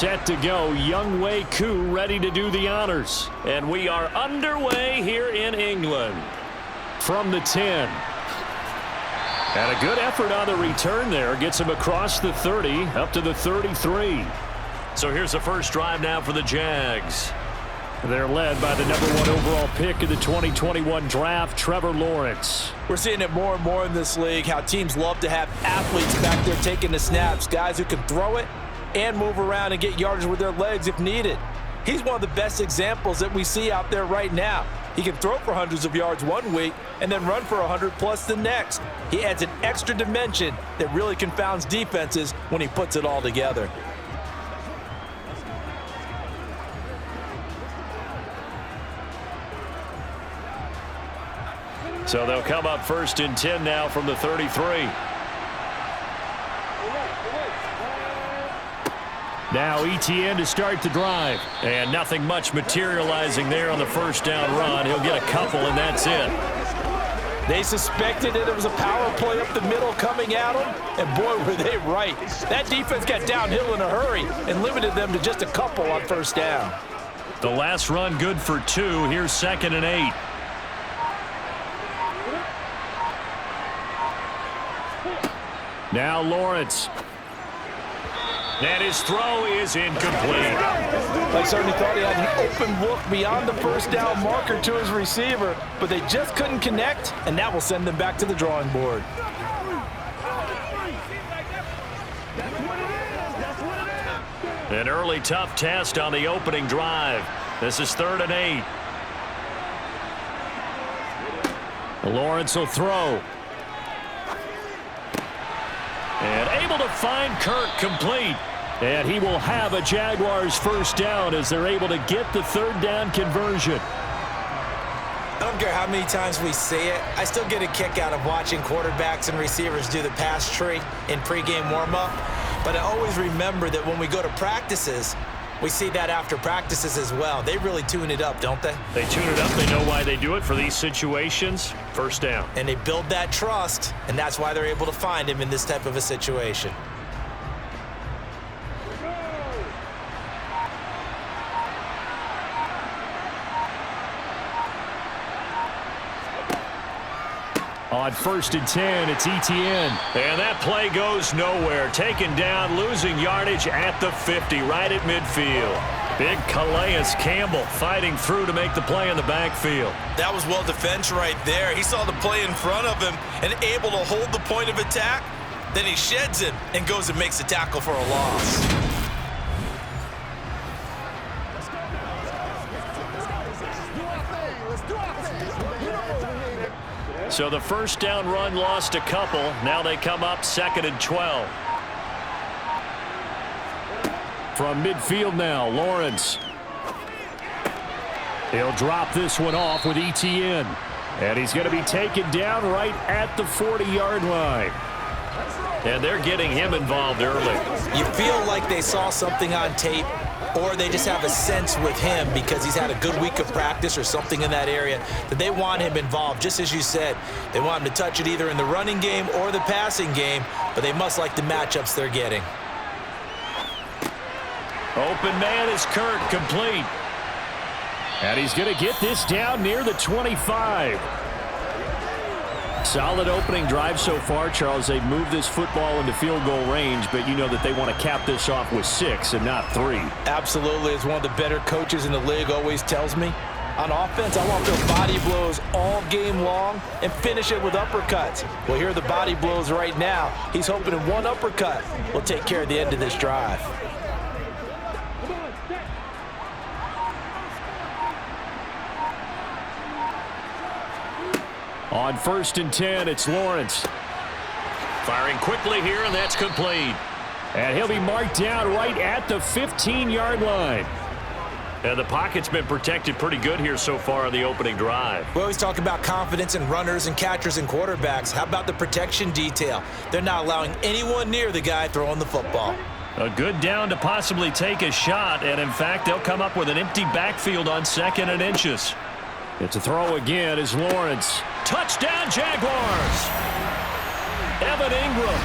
set to go. Younghoe Koo ready to do the honors. And we are underway here in England. From the 10. And a good effort on the return there. Gets him across the 30, up to the 33. So here's the first drive now for the Jags. They're led by the #1 overall pick in the 2021 draft, Trevor Lawrence. We're seeing it more and more in this league, how teams love to have athletes back there taking the snaps, guys who can throw it and move around and get yardage with their legs if needed. He's one of the best examples that we see out there right now. He can throw for hundreds of yards one week and then run for 100+ the next. He adds an extra dimension that really confounds defenses when he puts it all together. So they'll come up 1st and 10 now from the 33. Now ETN to start the drive. And nothing much materializing there on the first down run. He'll get a couple, and that's it. They suspected that it was a power play up the middle coming at them, and boy, were they right. That defense got downhill in a hurry and limited them to just a couple on first down. The last run good for 2. Here's 2nd and 8. Now Lawrence. And his throw is incomplete. They certainly thought he had an open look beyond the first down marker to his receiver, but they just couldn't connect, and that will send them back to the drawing board. An early tough test on the opening drive. This is 3rd and 8. Lawrence will throw. And able to find Kirk complete. And he will have a Jaguars first down as they're able to get the 3rd down conversion. I don't care how many times we see it. I still get a kick out of watching quarterbacks and receivers do the pass tree in pregame warm-up. But I always remember that when we go to practices, we see that after practices as well. They really tune it up, don't they? They tune it up. They know why they do it for these situations. First down. And they build that trust, and that's why they're able to find him in this type of a situation. On 1st and 10, it's ETN. And that play goes nowhere. Taken down, losing yardage at the 50, right at midfield. Big Calais Campbell fighting through to make the play in the backfield. That was well defense right there. He saw the play in front of him and able to hold the point of attack. Then he sheds him and goes and makes a tackle for a loss. So the first down run lost a couple. Now they come up 2nd and 12. From midfield now, Lawrence. He'll drop this one off with ETN. And he's going to be taken down right at the 40-yard line. And they're getting him involved early. You feel like they saw something on tape, or they just have a sense with him because he's had a good week of practice or something in that area that they want him involved. Just as you said, they want him to touch it either in the running game or the passing game, but they must like the matchups they're getting. Open man is Kirk, complete. And he's going to get this down near the 25. Solid opening drive so far, Charles. They've moved this football into field goal range, but you know that they want to cap this off with 6 and not 3. Absolutely. As one of the better coaches in the league always tells me, on offense, I want those body blows all game long and finish it with uppercuts. Well, here are the body blows right now. He's hoping in one uppercut will take care of the end of this drive. On 1st and 10, it's Lawrence. Firing quickly here, and that's complete. And he'll be marked down right at the 15-yard line. And the pocket's been protected pretty good here so far on the opening drive. We always talk about confidence in runners and catchers and quarterbacks. How about the protection detail? They're not allowing anyone near the guy throwing the football. A good down to possibly take a shot, and in fact, they'll come up with an empty backfield on 2nd and inches. It's a throw again as Lawrence. Touchdown, Jaguars! Evan Ingram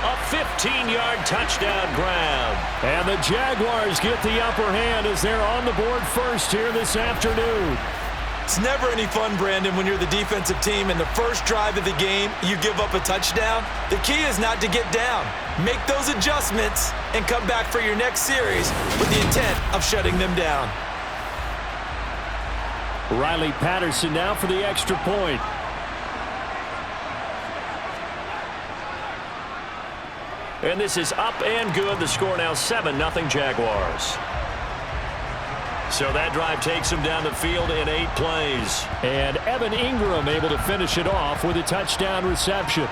A 15-yard touchdown grab. And the Jaguars get the upper hand as they're on the board first here this afternoon. It's never any fun, Brandon, when you're the defensive team and the first drive of the game, you give up a touchdown. The key is not to get down. Make those adjustments and come back for your next series with the intent of shutting them down. Riley Patterson now for the extra point. And this is up and good. The score now 7-0 Jaguars. So that drive takes him down the field in 8 plays. And Evan Ingram able to finish it off with a touchdown reception.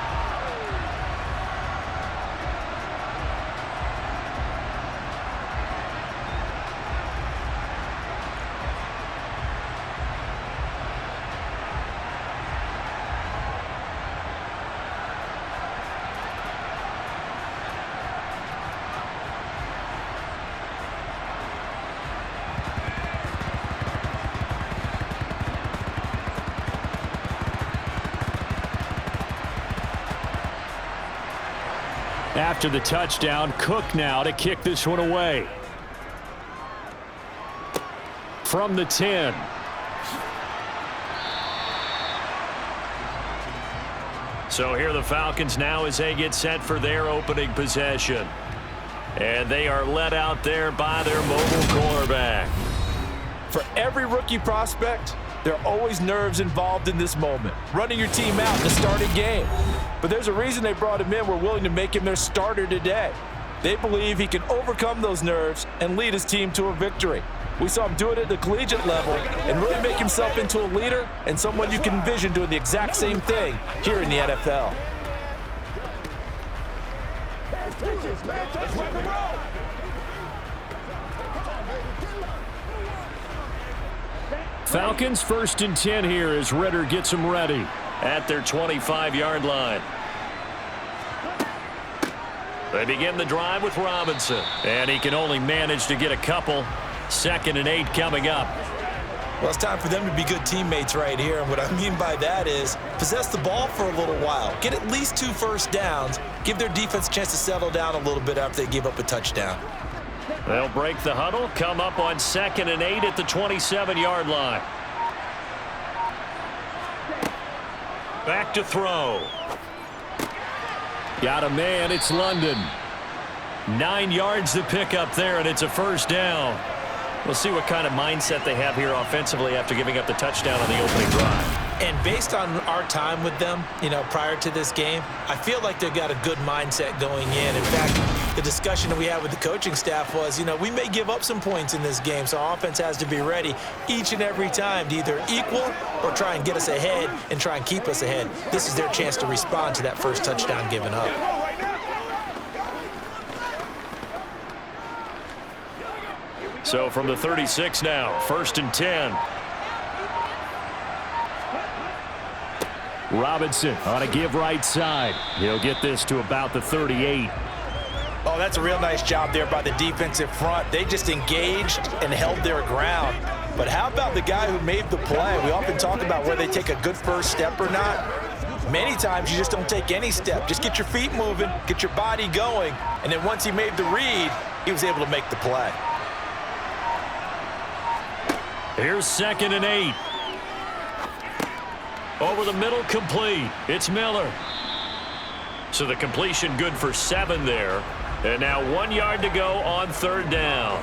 After the touchdown, Cook now to kick this one away. From the 10. So here are the Falcons now as they get set for their opening possession. And they are led out there by their mobile quarterback. For every rookie prospect, there are always nerves involved in this moment. Running your team out in the starting game. But there's a reason they brought him in. We're willing to make him their starter today. They believe he can overcome those nerves and lead his team to a victory. We saw him do it at the collegiate level and really make himself into a leader and someone you can envision doing the exact same thing here in the NFL. Falcons 1st and 10 here as Ritter gets them ready at their 25-yard line. They begin the drive with Robinson, and he can only manage to get a couple. 2nd and 8 coming up. Well, it's time for them to be good teammates right here, and what I mean by that is possess the ball for a little while, get at least 2 first downs, give their defense a chance to settle down a little bit after they give up a touchdown. They'll break the huddle, come up on 2nd and 8 at the 27-yard line. Back to throw. Got a man, it's London. 9 yards to pick up there, and it's a first down. We'll see what kind of mindset they have here offensively after giving up the touchdown on the opening drive. And based on our time with them, prior to this game, I feel like they've got a good mindset going in. In fact, the discussion that we had with the coaching staff was, we may give up some points in this game, so our offense has to be ready each and every time to either equal or try and get us ahead and try and keep us ahead. This is their chance to respond to that first touchdown given up. So from the 36 now, 1st and 10. Robinson on a give right side. He'll get this to about the 38. Oh, that's a real nice job there by the defensive front. They just engaged and held their ground. But how about the guy who made the play? We often talk about whether they take a good first step or not. Many times you just don't take any step. Just get your feet moving, get your body going, and then once he made the read, he was able to make the play. Here's 2nd and 8. Over the middle, complete. It's Miller. So the completion good for 7 there. And now 1 yard to go on 3rd down.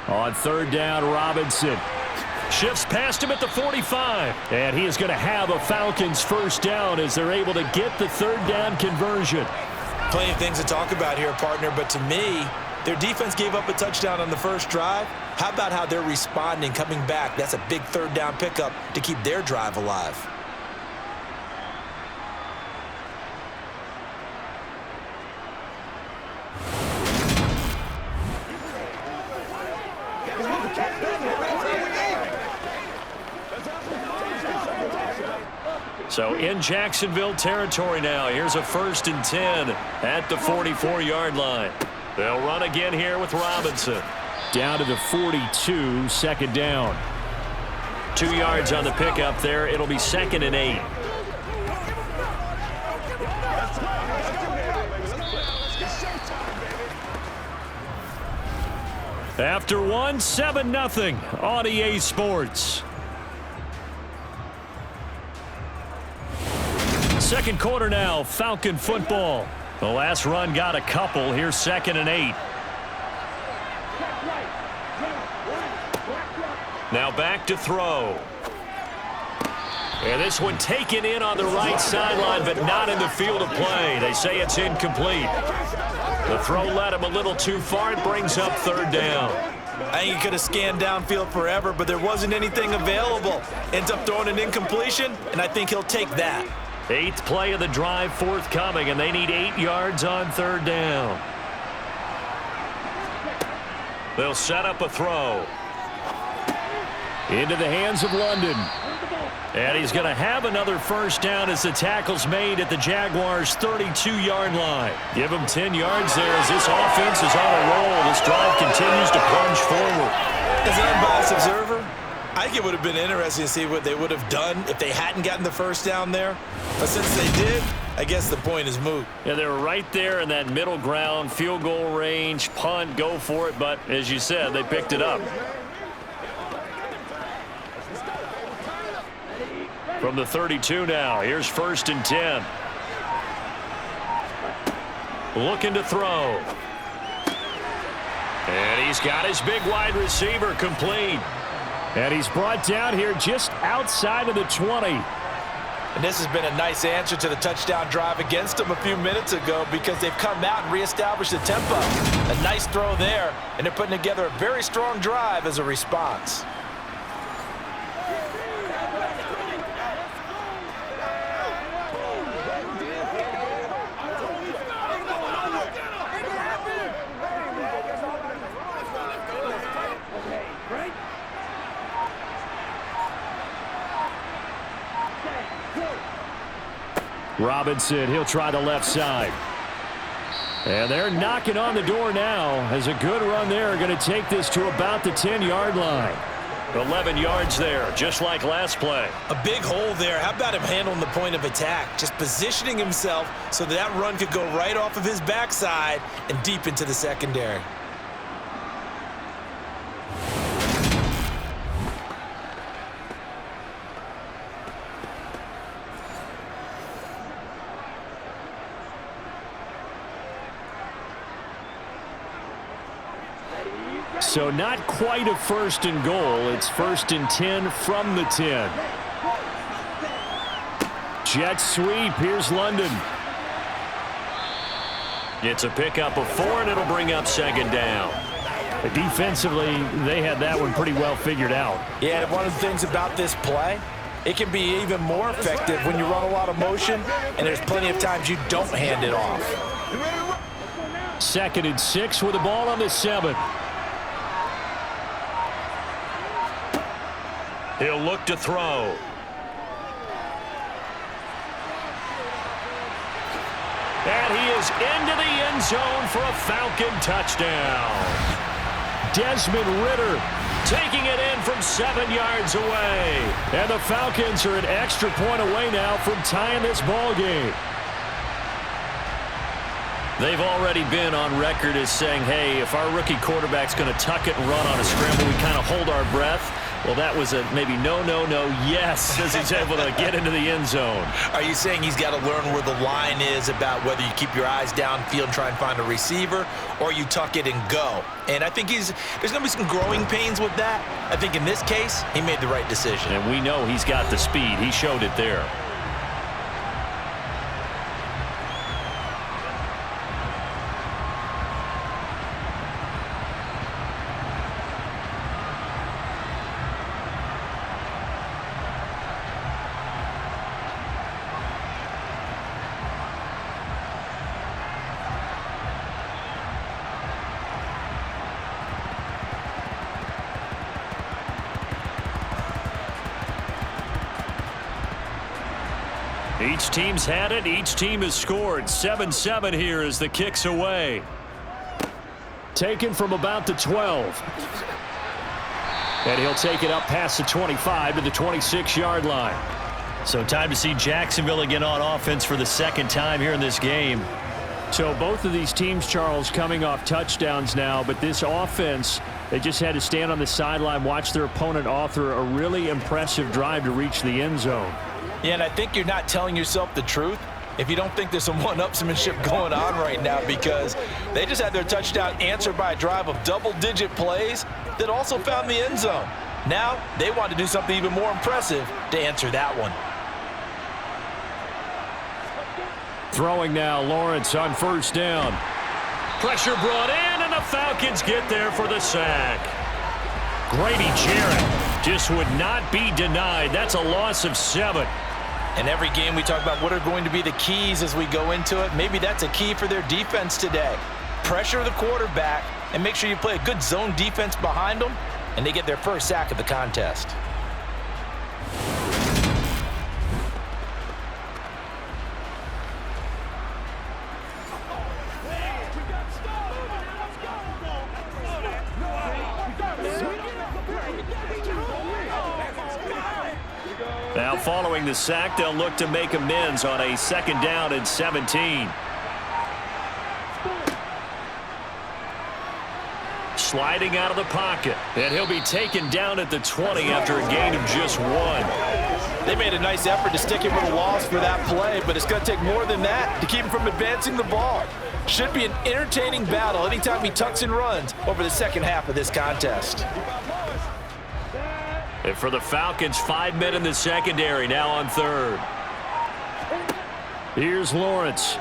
On 3rd down, Robinson shifts past him at the 45. And he is going to have a Falcons first down as they're able to get the 3rd down conversion. Plenty of things to talk about here, partner, but to me, their defense gave up a touchdown on the first drive. How about how they're responding, coming back? That's a big 3rd down pickup to keep their drive alive. So in Jacksonville territory now. Here's a 1st and 10 at the 44-yard line. They'll run again here with Robinson. Down to the 42, 2nd down. 2 yards on the pickup there. It'll be 2nd and 8. After 1, 7-0 on EA Sports. Second quarter now, Falcon football. The last run got a couple. Here's 2nd and 8. Now back to throw. And this one taken in on the right sideline, but not in the field of play. They say it's incomplete. The throw led him a little too far. It brings up 3rd down. I think he could have scanned downfield forever, but there wasn't anything available. Ends up throwing an incompletion, and I think he'll take that. 8th play of the drive forthcoming, and they need 8 yards on 3rd down. They'll set up a throw. Into the hands of London. And he's going to have another 1st down as the tackle's made at the Jaguars' 32-yard line. Give him 10 yards there as this offense is on a roll. This drive continues to plunge forward. As an unbiased observer, I think it would have been interesting to see what they would have done if they hadn't gotten the 1st down there. But since they did, I guess the point is moot. Yeah, they were right there in that middle ground, field goal range, punt, go for it. But as you said, they picked it up. From the 32 now, here's 1st and 10. Looking to throw. And he's got his big wide receiver complete. And he's brought down here just outside of the 20. And this has been a nice answer to the touchdown drive against them a few minutes ago because they've come out and reestablished the tempo. A nice throw there, and they're putting together a very strong drive as a response. Robinson, he'll try the left side. And they're knocking on the door now as a good run there. Going to take this to about the 10-yard line. 11 yards there, just like last play. A big hole there. How about him handling the point of attack? Just positioning himself so that run could go right off of his backside and deep into the secondary. So not quite a 1st and goal. It's 1st and 10 from the 10. Jet sweep. Here's London. It's a pickup of 4, and it'll bring up 2nd down. Defensively, they had that one pretty well figured out. Yeah, and one of the things about this play, it can be even more effective when you run a lot of motion, and there's plenty of times you don't hand it off. 2nd and 6 with the ball on the 7. He'll look to throw. And he is into the end zone for a Falcon touchdown. Desmond Ridder taking it in from 7 yards away. And the Falcons are an extra point away now from tying this ball game. They've already been on record as saying, hey, if our rookie quarterback's going to tuck it and run on a scramble, we kind of hold our breath. Well, that was a maybe no, yes, as he's able to get into the end zone. Are you saying he's got to learn where the line is about whether you keep your eyes downfield and try and find a receiver, or you tuck it and go? And I think there's going to be some growing pains with that. I think in this case, he made the right decision. And we know he's got the speed. He showed it there. Each team's had it. Each team has scored. 7-7 here as the kick's away. Taken from about the 12. And he'll take it up past the 25 to the 26-yard line. So time to see Jacksonville again on offense for the second time here in this game. So both of these teams, Charles, coming off touchdowns now, but this offense, they just had to stand on the sideline, watch their opponent author a really impressive drive to reach the end zone. Yeah, and I think you're not telling yourself the truth if you don't think there's some one-upsmanship going on right now, because they just had their touchdown answered by a drive of double-digit plays that also found the end zone. Now they want to do something even more impressive to answer that one. Throwing now, Lawrence on first down. Pressure brought in, and the Falcons get there for the sack. Grady Jarrett just would not be denied. That's a loss of 7. And every game we talk about what are going to be the keys as we go into it. Maybe that's a key for their defense today. Pressure the quarterback and make sure you play a good zone defense behind them, and they get their first sack of the contest. Now following the sack, they'll look to make amends on a 2nd down and 17. Sliding out of the pocket, and he'll be taken down at the 20 after a gain of just 1. They made a nice effort to stick him with a loss for that play, but it's going to take more than that to keep him from advancing the ball. Should be an entertaining battle anytime he tucks and runs over the second half of this contest. And for the Falcons, 5 men in the secondary, now on 3rd. Here's Lawrence.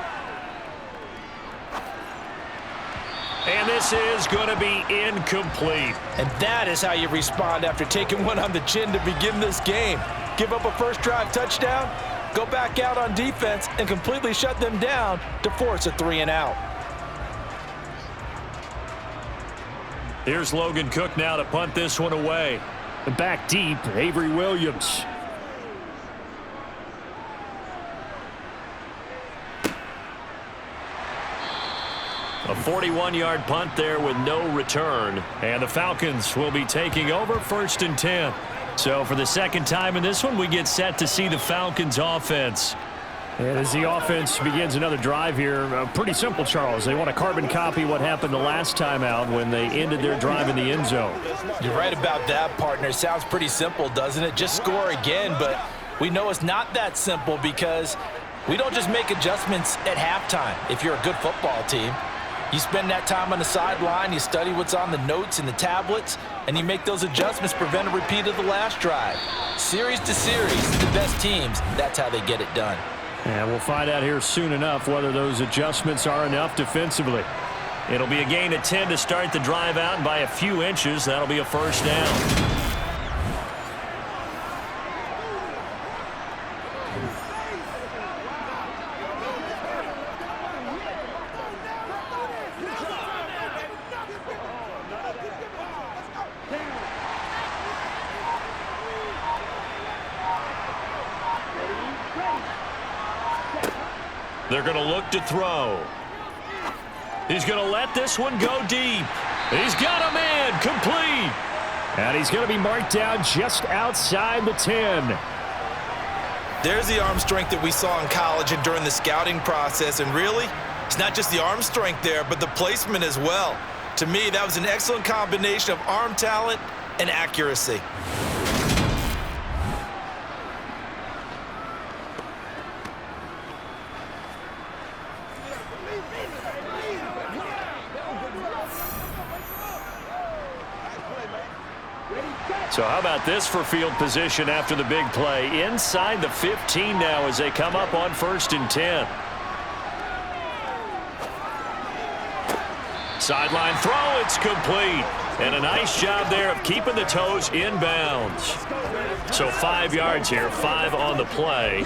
And this is going to be incomplete. And that is how you respond after taking one on the chin to begin this game. Give up a first drive touchdown, go back out on defense, and completely shut them down to force a 3-and-out. Here's Logan Cook now to punt this one away. Back deep, Avery Williams. A 41-yard punt there with no return. And the Falcons will be taking over 1st and 10. So for the second time in this one, we get set to see the Falcons offense. And as the offense begins another drive here, pretty simple, Charles. They want to carbon copy what happened the last time out when they ended their drive in the end zone. You're right about that, partner. It sounds pretty simple, doesn't it? Just score again, but we know it's not that simple because we don't just make adjustments at halftime if you're a good football team. You spend that time on the sideline, you study what's on the notes and the tablets, and you make those adjustments, prevent a repeat of the last drive. Series to series, the best teams, that's how they get it done. And we'll find out here soon enough whether those adjustments are enough defensively. It'll be a gain of 10 to start the drive out, and by a few inches, that'll be a first down. They're going to look to throw. He's going to let this one go deep. He's got a man, complete. And he's going to be marked down just outside the 10. There's the arm strength that we saw in college and during the scouting process. And really, it's not just the arm strength there, but the placement as well. To me, that was an excellent combination of arm talent and accuracy. So how about this for field position after the big play? Inside the 15 now as they come up on 1st and 10. Sideline throw, it's complete. And a nice job there of keeping the toes in bounds. So 5 yards here, 5 on the play.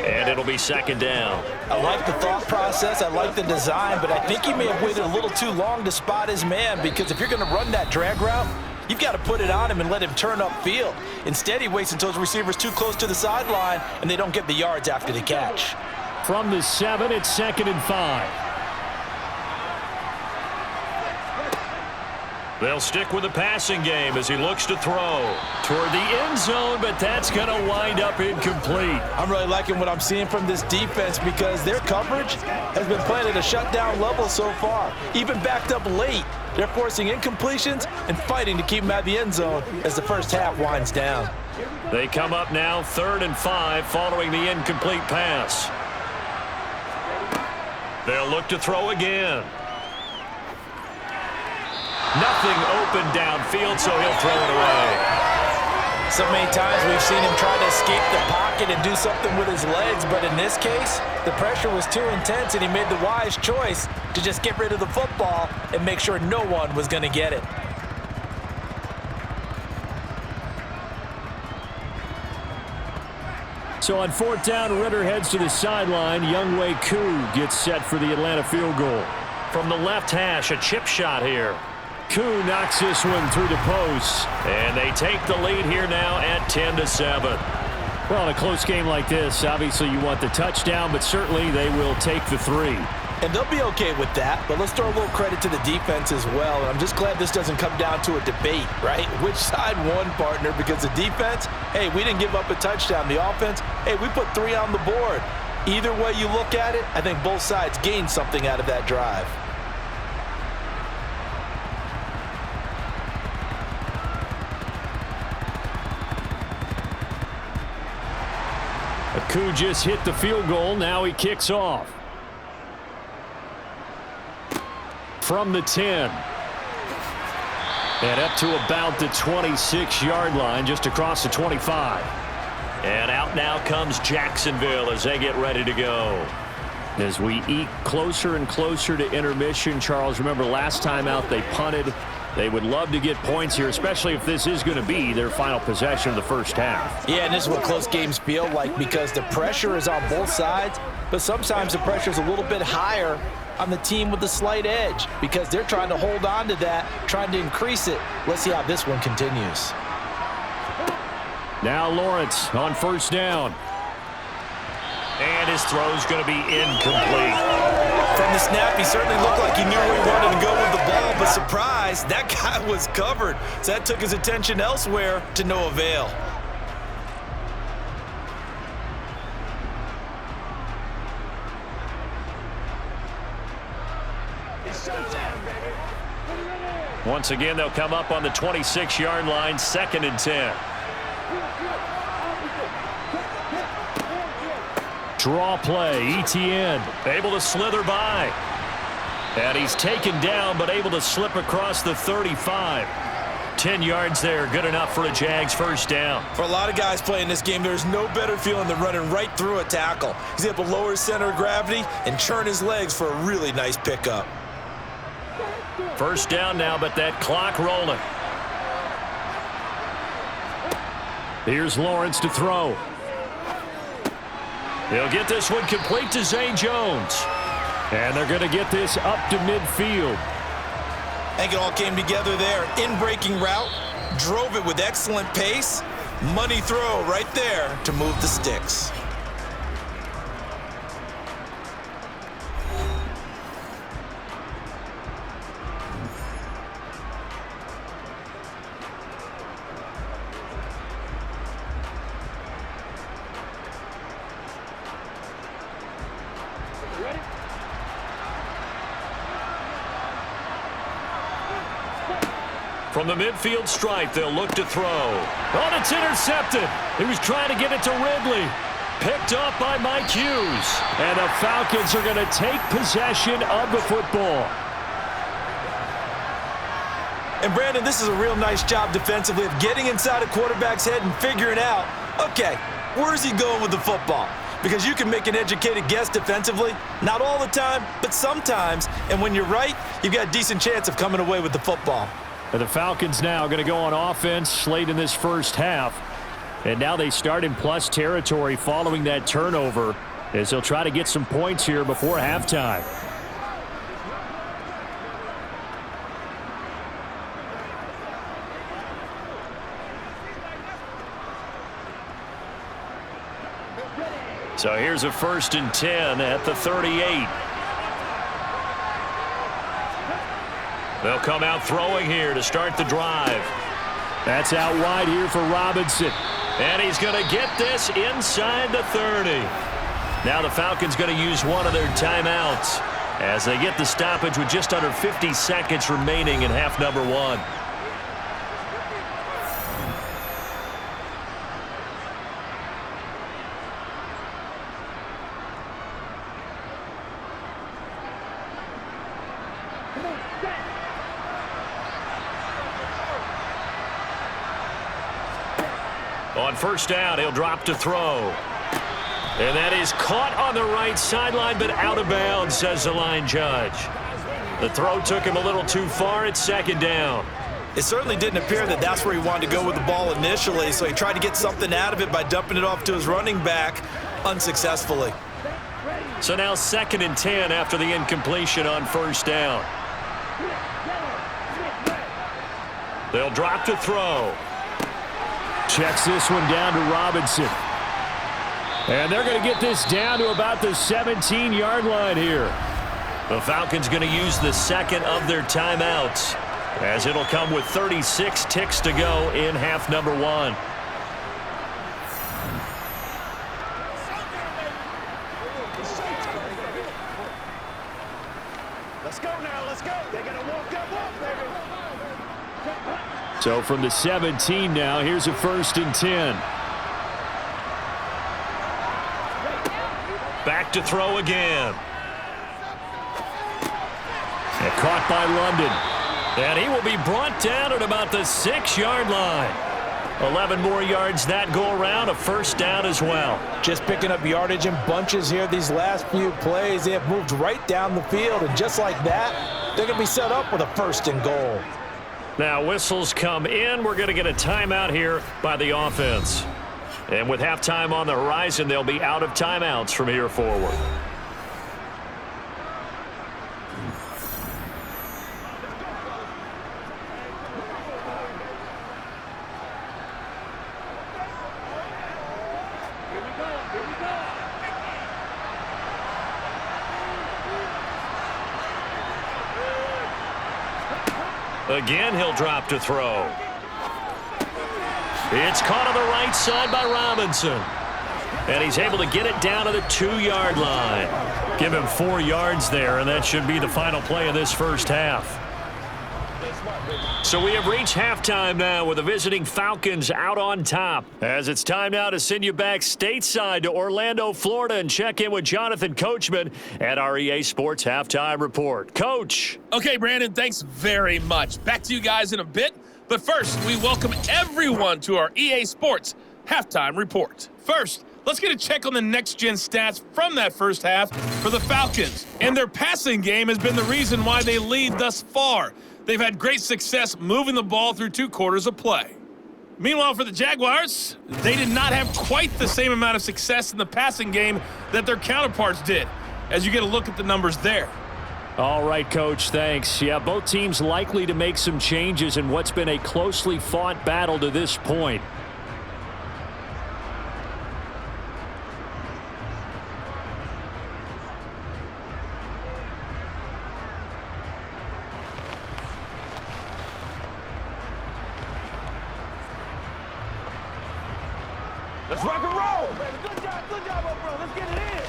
And it'll be 2nd down. I like the thought process, I like the design, but I think he may have waited a little too long to spot his man, because if you're going to run that drag route, You've got to put it on him and let him turn upfield. Instead, he waits until his receiver's too close to the sideline, and they don't get the yards after the catch. From the 7, it's 2nd and 5. They'll stick with the passing game as he looks to throw toward the end zone, but that's going to wind up incomplete. I'm really liking what I'm seeing from this defense because their coverage has been playing at a shutdown level so far. Even backed up late, they're forcing incompletions and fighting to keep them out of the end zone as the first half winds down. They come up now 3rd and 5 following the incomplete pass. They'll look to throw again. Nothing open downfield, so he'll throw it away. So many times we've seen him try to escape the pocket and do something with his legs, but in this case, the pressure was too intense and he made the wise choice to just get rid of the football and make sure no one was going to get it. So on 4th down, Ritter heads to the sideline. Younghoe Koo gets set for the Atlanta field goal. From the left hash, a chip shot here. Koo knocks this one through the post. And they take the lead here now at 10-7. Well, in a close game like this, obviously you want the touchdown, but certainly they will take the 3. And they'll be okay with that, but let's throw a little credit to the defense as well. And I'm just glad this doesn't come down to a debate, right? Which side won, partner? Because the defense, hey, we didn't give up a touchdown. The offense, hey, we put 3 on the board. Either way you look at it, I think both sides gained something out of that drive. Koo just hit the field goal. Now he kicks off. From the 10. And up to about the 26-yard line, just across the 25. And out now comes Jacksonville as they get ready to go. As we eke closer and closer to intermission, Charles, remember last time out they punted. They would love to get points here, especially if this is going to be their final possession of the first half. Yeah, and this is what close games feel like because the pressure is on both sides, but sometimes the pressure is a little bit higher on the team with the slight edge because they're trying to hold on to that, trying to increase it. Let's see how this one continues. Now Lawrence on 1st down. And his throw's going to be incomplete. From the snap, he certainly looked like he knew where he wanted to go with the ball, but surprise, that guy was covered. So that took his attention elsewhere to no avail. Once again, they'll come up on the 26-yard line, 2nd and 10. Draw play, Etienne able to slither by. And he's taken down, but able to slip across the 35. 10 yards there, good enough for a Jags first down. For a lot of guys playing this game, there's no better feeling than running right through a tackle. He's able to lower his center of gravity and churn his legs for a really nice pickup. First down now, but that clock rolling. Here's Lawrence to throw. He'll get this one complete to Zay Jones. And they're going to get this up to midfield. I think it all came together there. In-breaking route, drove it with excellent pace. Money throw right there to move the sticks. From the midfield stripe, they'll look to throw. Oh, it's intercepted. He was trying to get it to Ridley. Picked up by Mike Hughes. And the Falcons are going to take possession of the football. And Brandon, this is a real nice job defensively of getting inside a quarterback's head and figuring out, okay, where's he going with the football? Because you can make an educated guess defensively, not all the time, but sometimes. And when you're right, you've got a decent chance of coming away with the football. And the Falcons now going to go on offense late in this first half. And now they start in plus territory following that turnover as they'll try to get some points here before halftime. So here's a 1st and 10 at the 38. They'll come out throwing here to start the drive. That's out wide here for Robinson. And he's going to get this inside the 30. Now the Falcons going to use one of their timeouts as they get the stoppage with just under 50 seconds remaining in half number 1. On 1st down, he'll drop to throw. And that is caught on the right sideline, but out of bounds, says the line judge. The throw took him a little too far. It's 2nd down. It certainly didn't appear that that's where he wanted to go with the ball initially, so he tried to get something out of it by dumping it off to his running back unsuccessfully. So now 2nd and 10 after the incompletion on 1st down. They'll drop to throw. Checks this one down to Robinson. And they're going to get this down to about the 17-yard line here. The Falcons going to use the 2nd of their timeouts, as it'll come with 36 ticks to go in half number 1. Let's go now, let's go. They're going to walk, baby. So from the 17 now, here's a 1st and 10. Back to throw again. And caught by London. And he will be brought down at about the 6-yard line. 11 more yards that go around, a 1st down as well. Just picking up yardage in bunches here these last few plays. They have moved right down the field, and just like that, they're going to be set up with a 1st and goal. Now whistles come in. We're going to get a timeout here by the offense. And with halftime on the horizon, they'll be out of timeouts from here forward. Again, he'll drop to throw. It's caught on the right side by Robinson. And he's able to get it down to the 2-yard line. Give him 4 yards there, and that should be the final play of this 1st half. So we have reached halftime now with the visiting Falcons out on top. As it's time now to send you back stateside to Orlando, Florida, and check in with Jonathan Coachman at our EA Sports Halftime Report. Coach. Okay, Brandon, thanks very much. Back to you guys in a bit. But first, we welcome everyone to our EA Sports Halftime Report. First, let's get a check on the next-gen stats from that 1st half for the Falcons. And their passing game has been the reason why they lead thus far. They've had great success moving the ball through 2 quarters of play. Meanwhile, for the Jaguars, they did not have quite the same amount of success in the passing game that their counterparts did, as you get a look at the numbers there. All right, Coach, thanks. Yeah, both teams likely to make some changes in what's been a closely fought battle to this point. Let's rock and roll, baby. Good job up front. Let's get it in.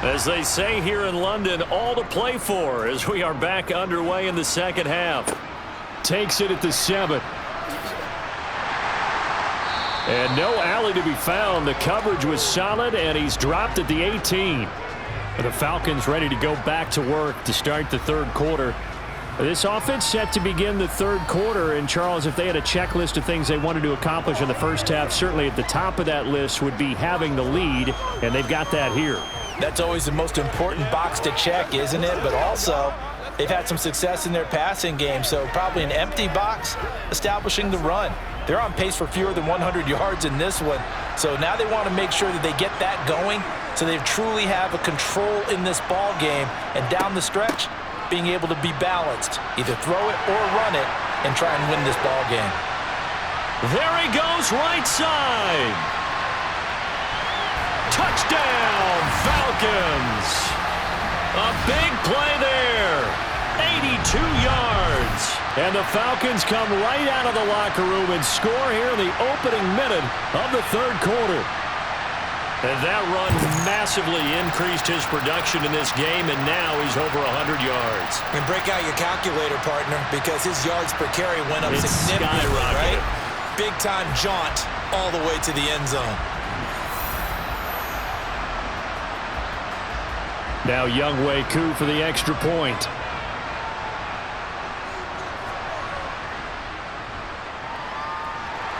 As they say here in London, all to play for as we are back underway in the 2nd half. Takes it at the 7. And no alley to be found. The coverage was solid, and he's dropped at the 18. The Falcons ready to go back to work to start the 3rd quarter. This offense set to begin the 3rd quarter. And, Charles, if they had a checklist of things they wanted to accomplish in the 1st half, certainly at the top of that list would be having the lead, and they've got that here. That's always the most important box to check, isn't it? But also, They've had some success in their passing game, so probably an empty box establishing the run. They're on pace for fewer than 100 yards in this one, so now they want to make sure that they get that going so they truly have a control in this ball game, and down the stretch, being able to be balanced, either throw it or run it, and try and win this ball game. There he goes, right side. Touchdown, Falcons. A big play there. 82 yards. And the Falcons come right out of the locker room and score here in the opening minute of the third quarter. And that run massively increased his production in this game, and now he's over 100 yards. And break out your calculator, partner, because his yards per carry went up significantly, right? Big-time jaunt all the way to the end zone. Now Younghoe Koo for the extra point.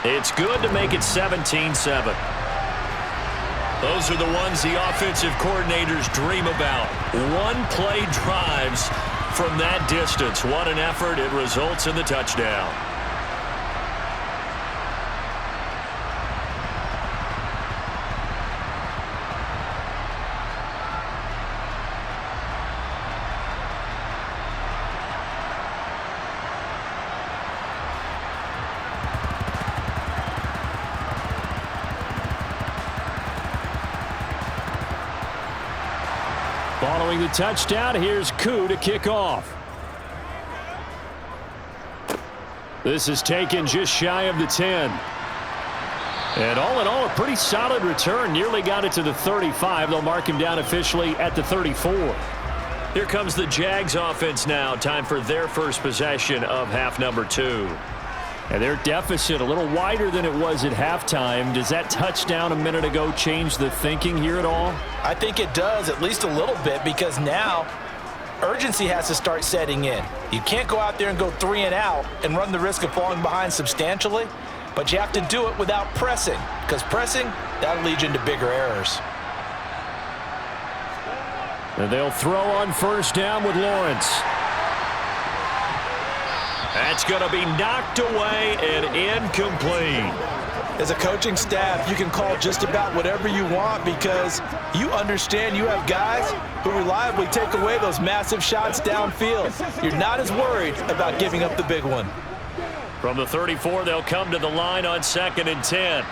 It's good to make it 17-7. Those are the ones the offensive coordinators dream about. One-play drives from that distance. What an effort. It results in the touchdown. Following the touchdown, here's Koo to kick off. This is taken just shy of the 10. And all in all, a pretty solid return. Nearly got it to the 35. They'll mark him down officially at the 34. Here comes the Jags offense now. Time for their first possession of half number 2. And their deficit a little wider than it was at halftime. Does that touchdown a minute ago change the thinking here at all? I think it does, at least a little bit, because now urgency has to start setting in. You can't go out there and go 3 and out and run the risk of falling behind substantially, but you have to do it without pressing, because pressing, that'll lead you into bigger errors. And they'll throw on first down with Lawrence. That's going to be knocked away and incomplete. As a coaching staff, you can call just about whatever you want because you understand you have guys who reliably take away those massive shots downfield. You're not as worried about giving up the big one. From the 34, they'll come to the line on 2nd and 10.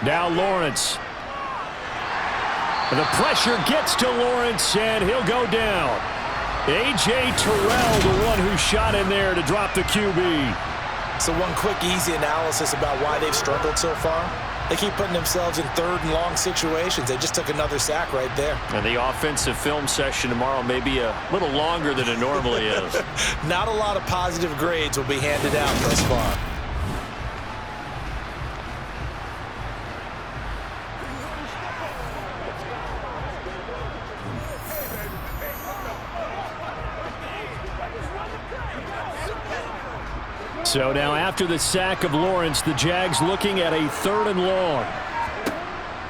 Now Lawrence. The pressure gets to Lawrence, and he'll go down. A.J. Terrell, the one who shot in there to drop the QB. So one quick, easy analysis about why they've struggled so far. They keep putting themselves in 3rd and long situations. They just took another sack right there. And the offensive film session tomorrow may be a little longer than it normally is. Not a lot of positive grades will be handed out thus far. So now after the sack of Lawrence, the Jags looking at a 3rd and long.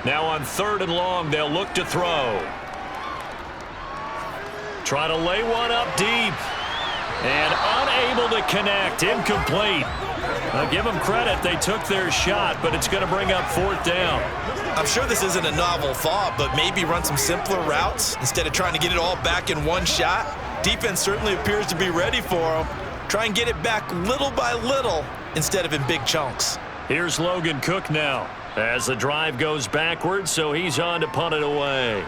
Now on 3rd and long, they'll look to throw. Try to lay one up deep. And unable to connect. Incomplete. I'll give them credit. They took their shot, but it's going to bring up 4th down. I'm sure this isn't a novel thought, but maybe run some simpler routes instead of trying to get it all back in one shot. Defense certainly appears to be ready for them. Try and get it back little by little instead of in big chunks. Here's Logan Cook now as the drive goes backwards, so he's on to punt it away.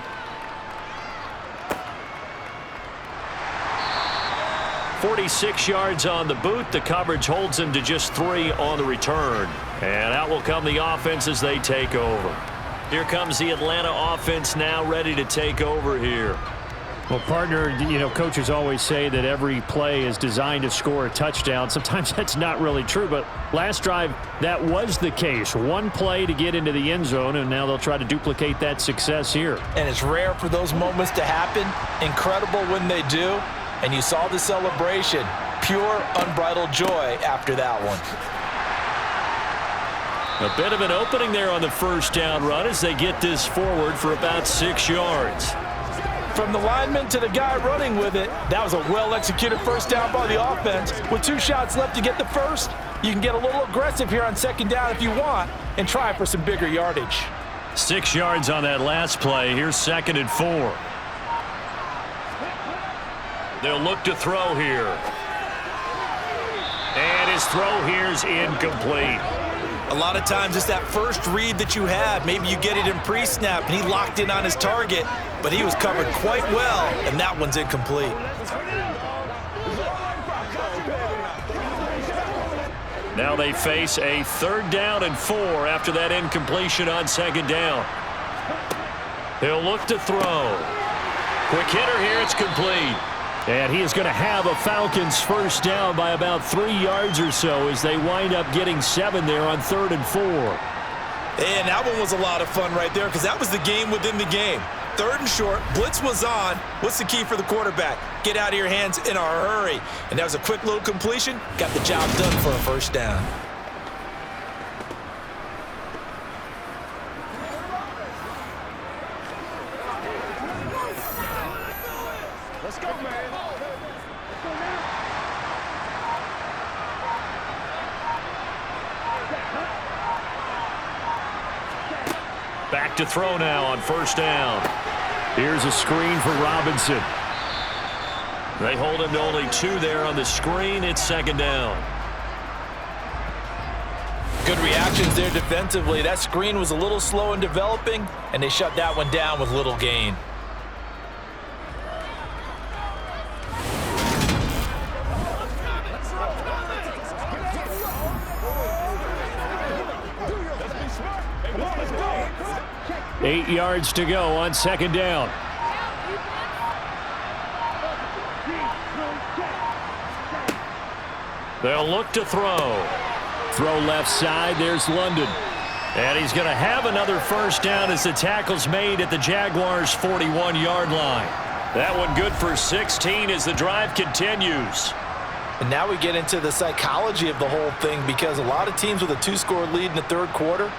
.46 yards on the boot. The coverage holds him to just 3 on the return. And out will come the offense as they take over. Here comes the Atlanta offense now ready to take over here. Well, partner, you know, coaches always say that every play is designed to score a touchdown. Sometimes that's not really true, but last drive, that was the case. One play to get into the end zone, and now they'll try to duplicate that success here. And it's rare for those moments to happen. Incredible when they do. And you saw the celebration. Pure, unbridled joy after that one. A bit of an opening there on the first down run as they get this forward for about 6 yards. From the lineman to the guy running with it, that was a well-executed first down by the offense. With 2 shots left to get the first, you can get a little aggressive here on second down if you want and try for some bigger yardage. 6 yards on that last play. Here's 2nd and 4. They'll look to throw here. And his throw here's incomplete. A lot of times it's that first read that you have. Maybe you get it in pre-snap, and he locked in on his target, but he was covered quite well, and that one's incomplete. Now they face a 3rd down and 4 after that incompletion on 2nd down. He'll look to throw. Quick hitter here, it's complete. And he is going to have a Falcons first down by about 3 yards or so as they wind up getting 7 there on 3rd and 4. And that one was a lot of fun right there because that was the game within the game. 3rd and short, blitz was on. What's the key for the quarterback? Get out of your hands in a hurry. And that was a quick little completion. Got the job done for a first down. Let's go, man. Back to throw now on first down. Here's a screen for Robinson. They hold him to only 2 there on the screen. It's 2nd down. Good reactions there defensively. That screen was a little slow in developing, and they shut that one down with little gain. Eight yards to go on 2nd down. They'll look to throw. Throw left side. There's London. And he's going to have another first down as the tackle's made at the Jaguars' 41-yard line. That one good for 16 as the drive continues. And now we get into the psychology of the whole thing because a lot of teams with a 2-score lead in the 3rd quarter,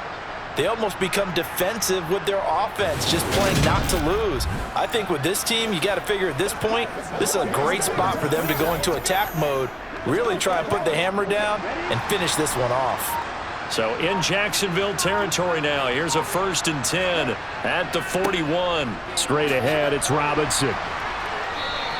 they almost become defensive with their offense, just playing not to lose. I think with this team, you got to figure at this point, this is a great spot for them to go into attack mode, really try and put the hammer down and finish this one off. So in Jacksonville territory now, here's a 1st and 10 at the 41. Straight ahead, it's Robinson.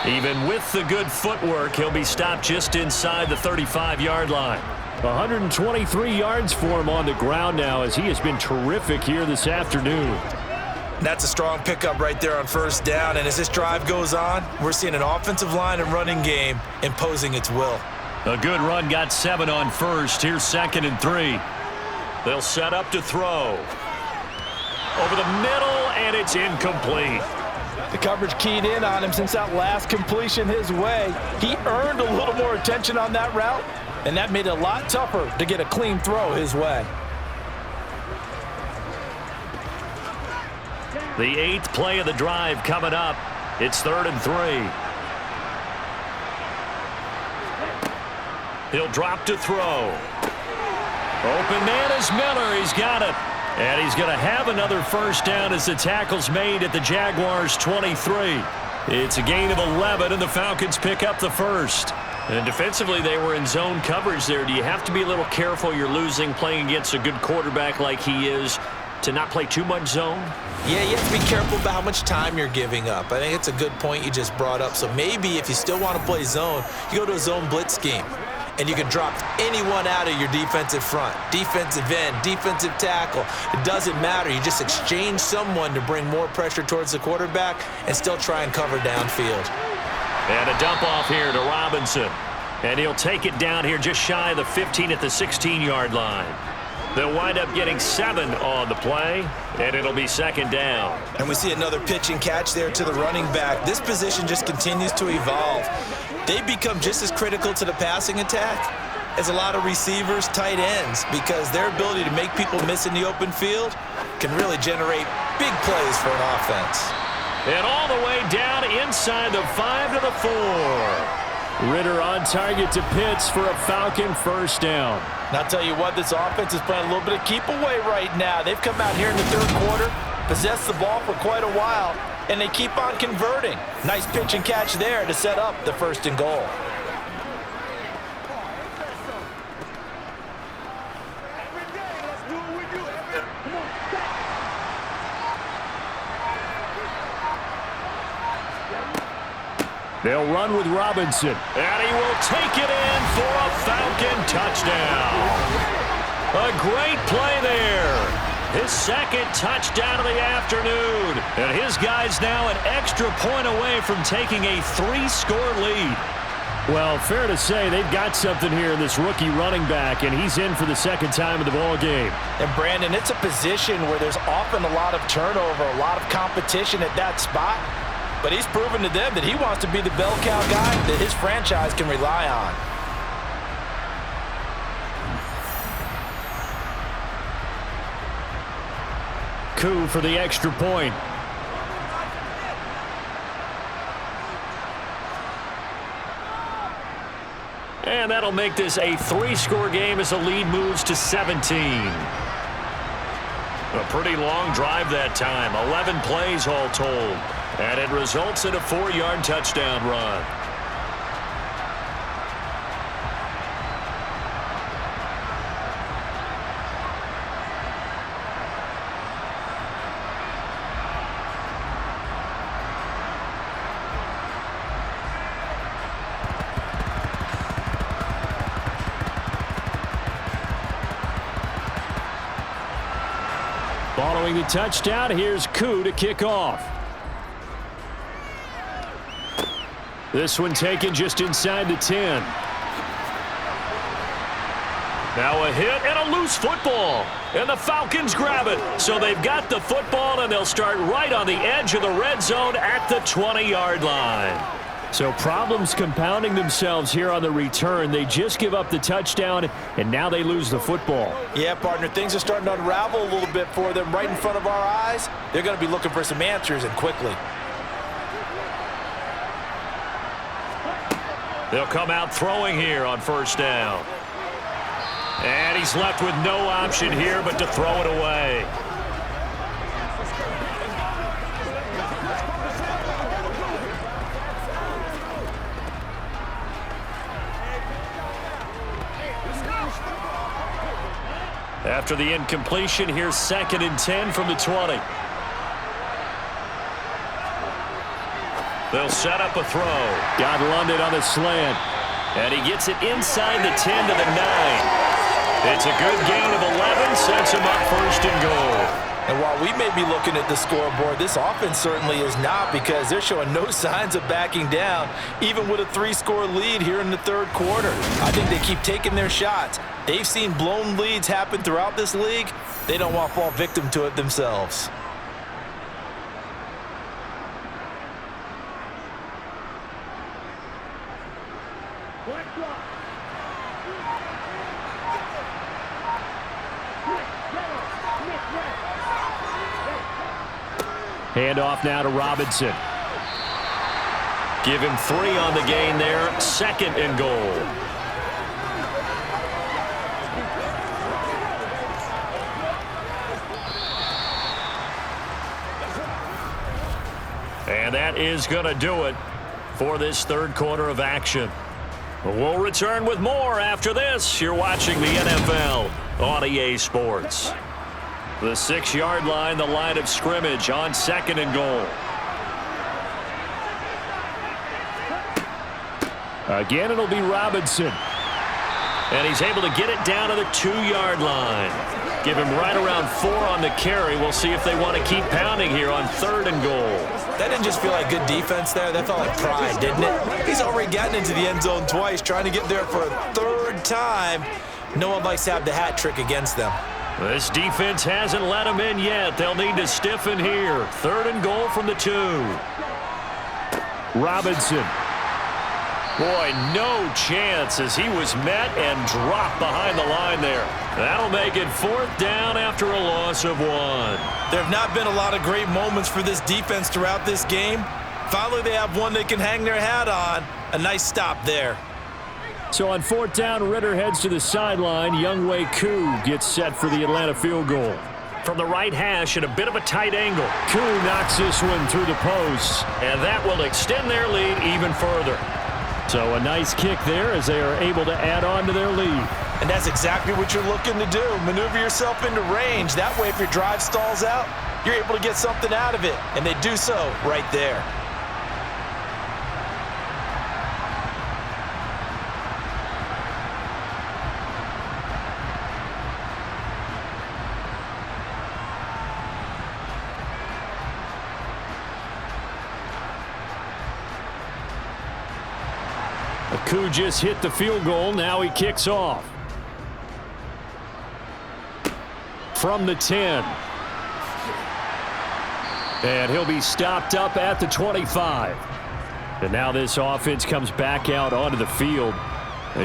Even with the good footwork, he'll be stopped just inside the 35-yard line. 123 yards for him on the ground now as he has been terrific here this afternoon. That's a strong pickup right there on first down, and as this drive goes on, we're seeing an offensive line and running game imposing its will. A good run got 7 on first. Here's 2nd and 3. They'll set up to throw. Over the middle, and it's incomplete. The coverage keyed in on him since that last completion his way. He earned a little more attention on that route, and that made it a lot tougher to get a clean throw his way. The 8th play of the drive coming up. It's 3rd and 3. He'll drop to throw. Open man is Miller. He's got it. And he's going to have another first down as the tackle's made at the Jaguars' 23. It's a gain of 11, and the Falcons pick up the first. And defensively, they were in zone coverage there. Do you have to be a little careful? You're losing, playing against a good quarterback like he is, to not play too much zone? Yeah, you have to be careful about how much time you're giving up. I think it's a good point you just brought up. So maybe if you still want to play zone, you go to a zone blitz scheme. And you can drop anyone out of your defensive front, defensive end, defensive tackle. It doesn't matter. You just exchange someone to bring more pressure towards the quarterback and still try and cover downfield. And a dump off here to Robinson. And he'll take it down here just shy of the 15 at the 16-yard line. They'll wind up getting 7 on the play, and it'll be 2nd down. And we see another pitch and catch there to the running back. This position just continues to evolve. They become just as critical to the passing attack as a lot of receivers, tight ends, because their ability to make people miss in the open field can really generate big plays for an offense. And all the way down inside the 5 to the 4. Ritter on target to Pitts for a Falcon first down. And I'll tell you what, this offense is playing a little bit of keep away right now. They've come out here in the third quarter, possessed the ball for quite a while, and they keep on converting. Nice pitch and catch there to set up the 1st and goal. They'll run with Robinson. And he will take it in for a Falcon touchdown. A great play there. His 2nd touchdown of the afternoon. And his guy's now an extra point away from taking a 3-score lead. Well, fair to say they've got something here in this rookie running back, and he's in for the 2nd time of the ball game. And, Brandon, it's a position where there's often a lot of turnover, a lot of competition at that spot. But he's proven to them that he wants to be the bell cow guy that his franchise can rely on. Coup for the extra point. And that'll make this a 3-score game as the lead moves to 17. A pretty long drive that time. 11 plays all told. And it results in a 4-yard touchdown run. Following the touchdown, here's Koo to kick off. This one taken just inside the 10. Now a hit and a loose football. And the Falcons grab it. So they've got the football, and they'll start right on the edge of the red zone at the 20-yard line. So problems compounding themselves here on the return. They just give up the touchdown, and now they lose the football. Yeah, partner, things are starting to unravel a little bit for them right in front of our eyes. They're going to be looking for some answers, and quickly. They'll come out throwing here on 1st down. And he's left with no option here but to throw it away. After the incompletion, here's 2nd and 10 from the 20. They'll set up a throw. Got London on the slant. And he gets it inside the 10 to the 9. It's a good gain of 11, sets him up 1st and goal. And while we may be looking at the scoreboard, this offense certainly is not, because they're showing no signs of backing down, even with a 3-score lead here in the 3rd quarter. I think they keep taking their shots. They've seen blown leads happen throughout this league. They don't want to fall victim to it themselves. Handoff now to Robinson. Give him 3 on the gain there. 2nd and goal. And that is going to do it for this 3rd quarter of action. We'll return with more after this. You're watching the NFL on EA Sports. The 6-yard line, the line of scrimmage on 2nd and goal. Again, it'll be Robinson. And he's able to get it down to the 2-yard line. Give him right around 4 on the carry. We'll see if they want to keep pounding here on 3rd and goal. That didn't just feel like good defense there. That felt like pride, didn't it? He's already gotten into the end zone twice, trying to get there for a 3rd time. No one likes to have the hat trick against them. This defense hasn't let him in yet. They'll need to stiffen here. 3rd and goal from the 2. Robinson. Boy, no chance as he was met and dropped behind the line there. That'll make it 4th down after a loss of 1. There have not been a lot of great moments for this defense throughout this game. Finally, they have one they can hang their hat on. A nice stop there. So on 4th down, Ritter heads to the sideline. Younghoe Koo gets set for the Atlanta field goal. From the right hash at a bit of a tight angle. Koo knocks this one through the posts. And that will extend their lead even further. So a nice kick there as they are able to add on to their lead. And that's exactly what you're looking to do. Maneuver yourself into range. That way, if your drive stalls out, you're able to get something out of it. And they do so right there. Koo just hit the field goal. Now he kicks off. From the 10. And he'll be stopped up at the 25. And now this offense comes back out onto the field.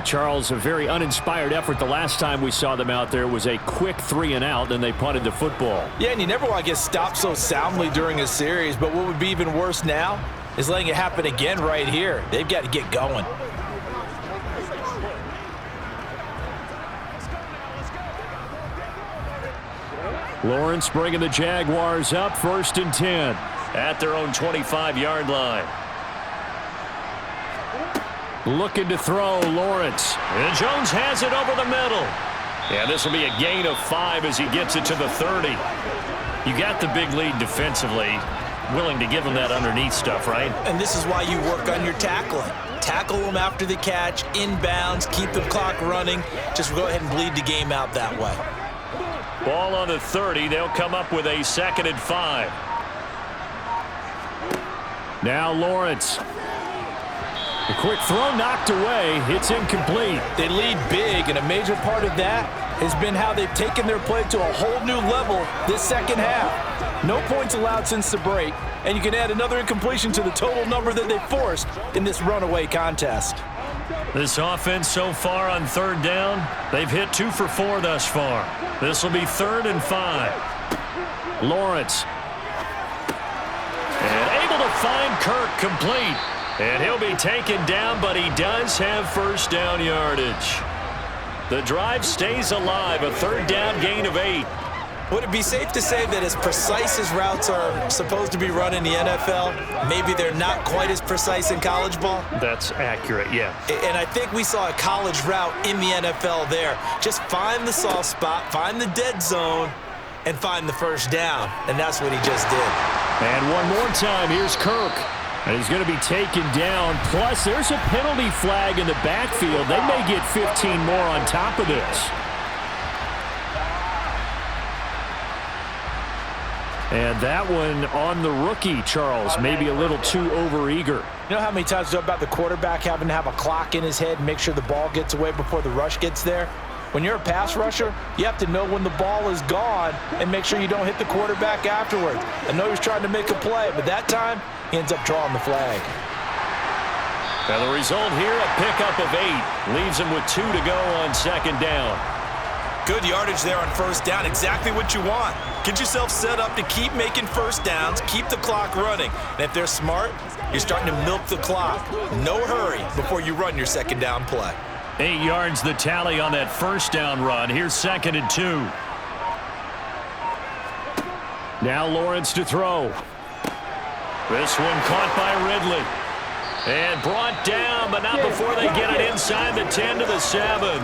Charles, a very uninspired effort. The last time we saw them out there was a quick 3-and-out, then they punted the football. Yeah, and you never want to get stopped so soundly during a series, but what would be even worse now is letting it happen again right here. They've got to get going. Lawrence bringing the Jaguars up, 1st and 10. At their own 25-yard line. Looking to throw, Lawrence. And Jones has it over the middle. Yeah, this will be a gain of 5 as he gets it to the 30. You got the big lead defensively. Willing to give him that underneath stuff, right? And this is why you work on your tackling. Tackle them after the catch, inbounds, keep the clock running. Just go ahead and bleed the game out that way. Ball on the 30. They'll come up with a 2nd and 5. Now Lawrence. The quick throw knocked away. It's incomplete. They lead big, and a major part of that has been how they've taken their play to a whole new level this second half. No points allowed since the break, and you can add another incompletion to the total number that they forced in this runaway contest. This offense so far on 3rd down, they've hit 2 for 4 thus far. This will be 3rd and 5. Lawrence. And able to find Kirk complete. And he'll be taken down, but he does have 1st down yardage. The drive stays alive, a 3rd down gain of 8. Would it be safe to say that as precise as routes are supposed to be run in the NFL, maybe they're not quite as precise in college ball? That's accurate, yeah. And I think we saw a college route in the NFL there. Just find the soft spot, find the dead zone, and find the 1st down. And that's what he just did. And one more time, here's Kirk. And he's going to be taken down. Plus, there's a penalty flag in the backfield. They may get 15 more on top of this. And that one on the rookie, Charles, maybe a little too overeager. You know how many times we talk about the quarterback having to have a clock in his head and make sure the ball gets away before the rush gets there? When you're a pass rusher, you have to know when the ball is gone and make sure you don't hit the quarterback afterwards. I know he's trying to make a play, but that time, he ends up drawing the flag. And the result here, a pickup of 8. Leaves him with 2 to go on 2nd down. Good yardage there on 1st down. Exactly what you want. Get yourself set up to keep making 1st downs, keep the clock running. And if they're smart, you're starting to milk the clock. No hurry before you run your 2nd down play. 8 yards the tally on that 1st down run. Here's 2nd and 2. Now Lawrence to throw. This one caught by Ridley. And brought down, but not before they get it inside the 10 to the 7.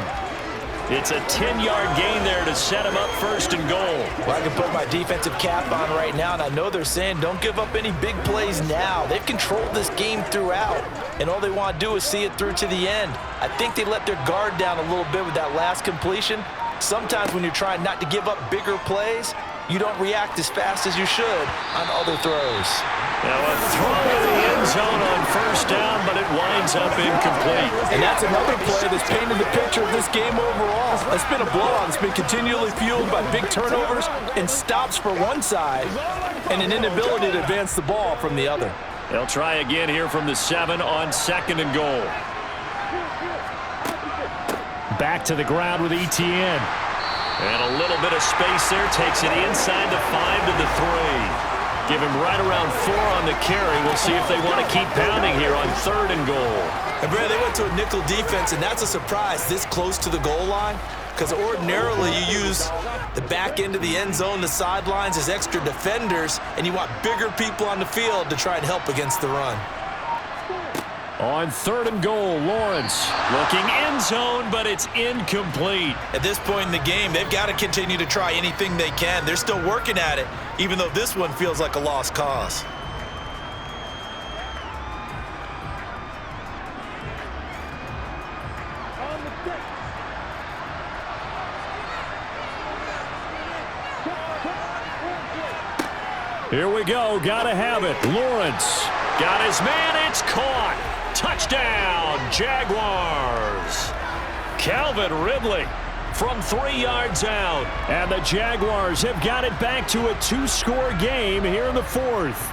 It's a 10-yard gain there to set him up 1st and goal. Well, I can put my defensive cap on right now, and I know they're saying don't give up any big plays now. They've controlled this game throughout, and all they want to do is see it through to the end. I think they let their guard down a little bit with that last completion. Sometimes when you're trying not to give up bigger plays, you don't react as fast as you should on other throws. Now a throw in the end zone on 1st down, but it winds up incomplete. And that's another play that's painted the picture of this game overall. It's been a blowout. It's been continually fueled by big turnovers and stops for one side and an inability to advance the ball from the other. They'll try again here from the 7 on 2nd and goal. Back to the ground with ETN. And a little bit of space there. Takes it inside the 5 to the 3. Give him right around 4 on the carry. We'll see if they want to keep pounding here on 3rd and goal. And Brad, they went to a nickel defense, and that's a surprise this close to the goal line, because ordinarily you use the back end of the end zone, the sidelines as extra defenders, and you want bigger people on the field to try and help against the run. On 3rd and goal, Lawrence looking end zone, but it's incomplete. At this point in the game, they've got to continue to try anything they can. They're still working at it, even though this one feels like a lost cause. Here we go. Gotta have it. Lawrence got his man. It's caught. Touchdown, Jaguars. Calvin Ridley from 3 yards out. And the Jaguars have got it back to a 2-score game here in the 4th.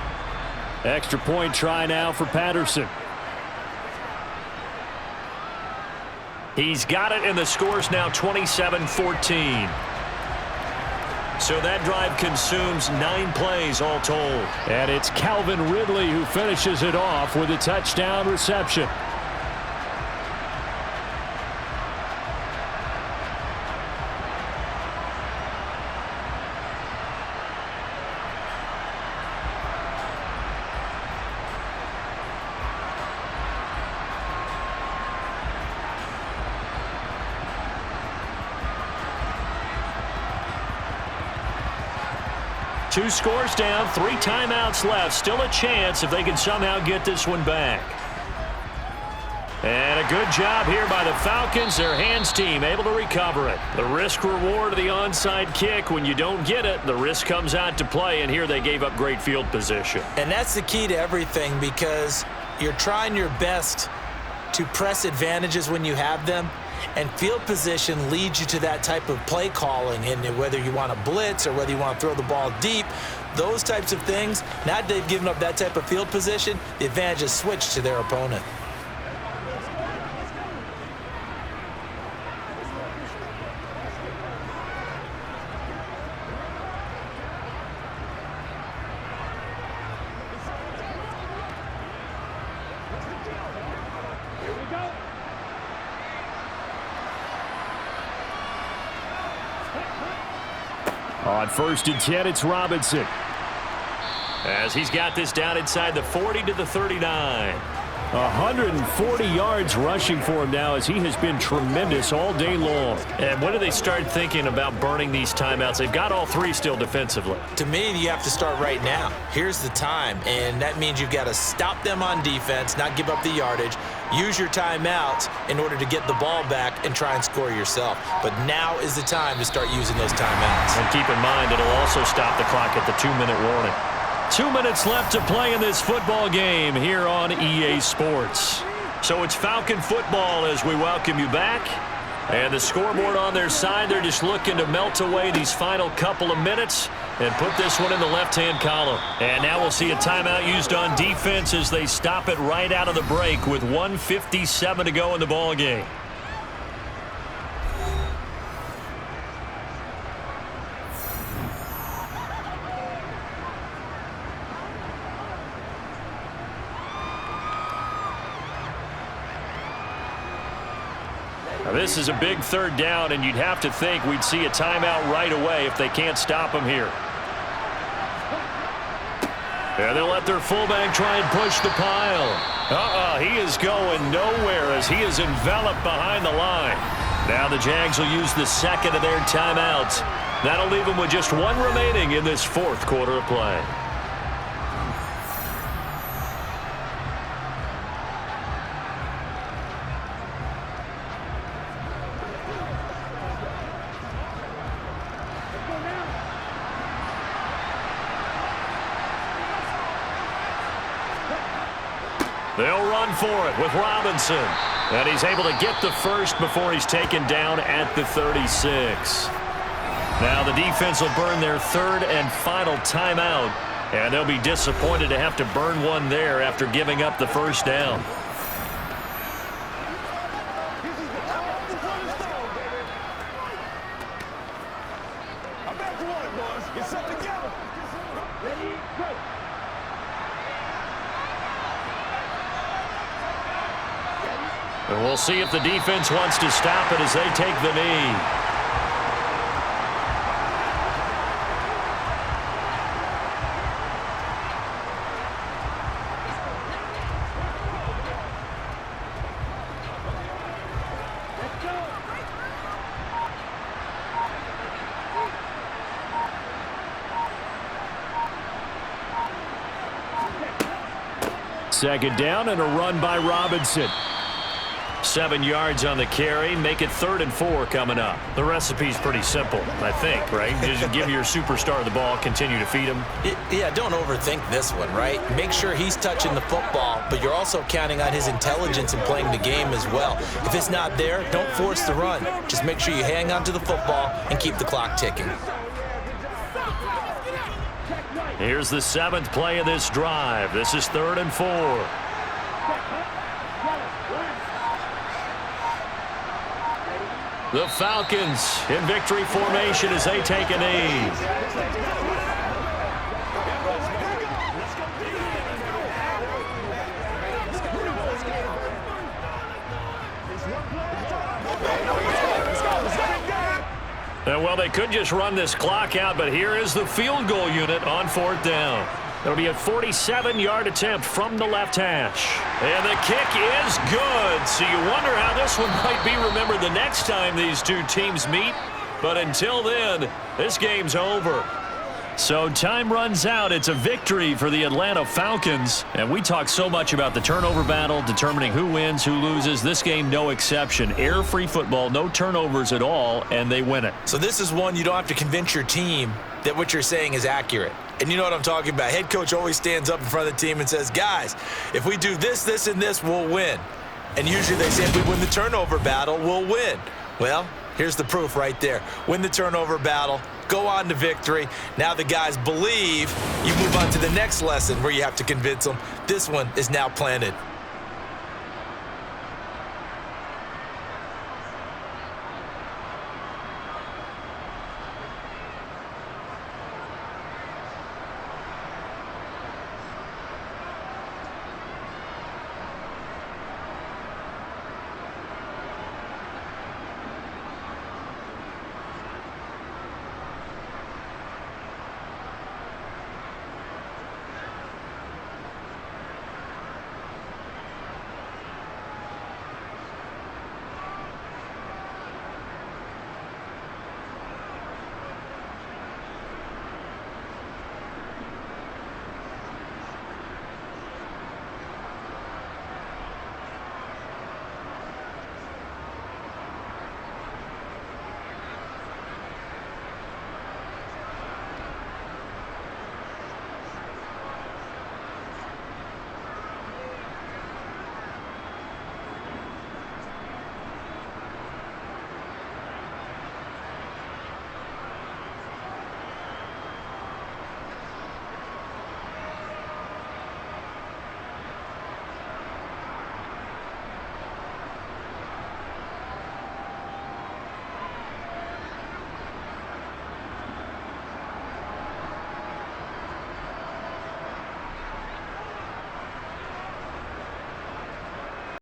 Extra point try now for Patterson. He's got it, and the score's now 27-14. So that drive consumes 9 plays all told. And it's Calvin Ridley who finishes it off with a touchdown reception. Two scores down, 3 timeouts left. Still a chance if they can somehow get this one back. And a good job here by the Falcons. Their hands team able to recover it. The risk reward of the onside kick. When you don't get it, the risk comes out to play, and here they gave up great field position. And that's the key to everything, because you're trying your best to press advantages when you have them. And field position leads you to that type of play calling, and whether you want to blitz or whether you want to throw the ball deep, those types of things. Now that they've given up that type of field position, the advantage is switched to their opponent. On 1st and 10, it's Robinson. As he's got this down inside the 40 to the 39. 140 yards rushing for him now, as he has been tremendous all day long. And when do they start thinking about burning these timeouts? They've got all 3 still defensively. To me, you have to start right now. Here's the time, and that means you've got to stop them on defense, not give up the yardage, use your timeouts in order to get the ball back and try and score yourself. But now is the time to start using those timeouts. And keep in mind, it'll also stop the clock at the 2-minute warning. 2 minutes left to play in this football game here on EA Sports. So it's Falcon football as we welcome you back. And the scoreboard on their side, they're just looking to melt away these final couple of minutes and put this one in the left-hand column. And now we'll see a timeout used on defense as they stop it right out of the break with 1:57 to go in the ball game. Now, this is a big 3rd down, and you'd have to think we'd see a timeout right away if they can't stop him here. And they'll let their fullback try and push the pile. He is going nowhere as he is enveloped behind the line. Now the Jags will use the 2nd of their timeouts. That'll leave them with just 1 remaining in this 4th quarter of play. They'll run for it with Robinson. And he's able to get the first before he's taken down at the 36. Now the defense will burn their 3rd and final timeout. And they'll be disappointed to have to burn one there after giving up the first down. I'm back to one, boys. Get something together. Ready, go. And we'll see if the defense wants to stop it as they take the knee. Second down and a run by Robinson. 7 yards on the carry. Make it 3rd and 4 coming up. The recipe's pretty simple, I think, right? Just give your superstar the ball, continue to feed him. Yeah, don't overthink this one, right? Make sure he's touching the football, but you're also counting on his intelligence in playing the game as well. If it's not there, don't force the run. Just make sure you hang on to the football and keep the clock ticking. Here's the 7th play of this drive. This is 3rd and 4. The Falcons in victory formation as they take a knee. And well, they could just run this clock out, but here is the field goal unit on 4th down. It'll be a 47-yard attempt from the left hash. And the kick is good. So you wonder how this one might be remembered the next time these two teams meet. But until then, this game's over. So time runs out. It's a victory for the Atlanta Falcons. And we talk so much about the turnover battle, determining who wins, who loses. This game, no exception. Air-free football, no turnovers at all, and they win it. So this is one you don't have to convince your team that what you're saying is accurate. And you know what I'm talking about. Head coach always stands up in front of the team and says, guys, if we do this, this, and this, we'll win. And usually they say if we win the turnover battle, we'll win. Well, here's the proof right there. Win the turnover battle. Go on to victory. Now the guys believe. You move on to the next lesson where you have to convince them. This one is now planted.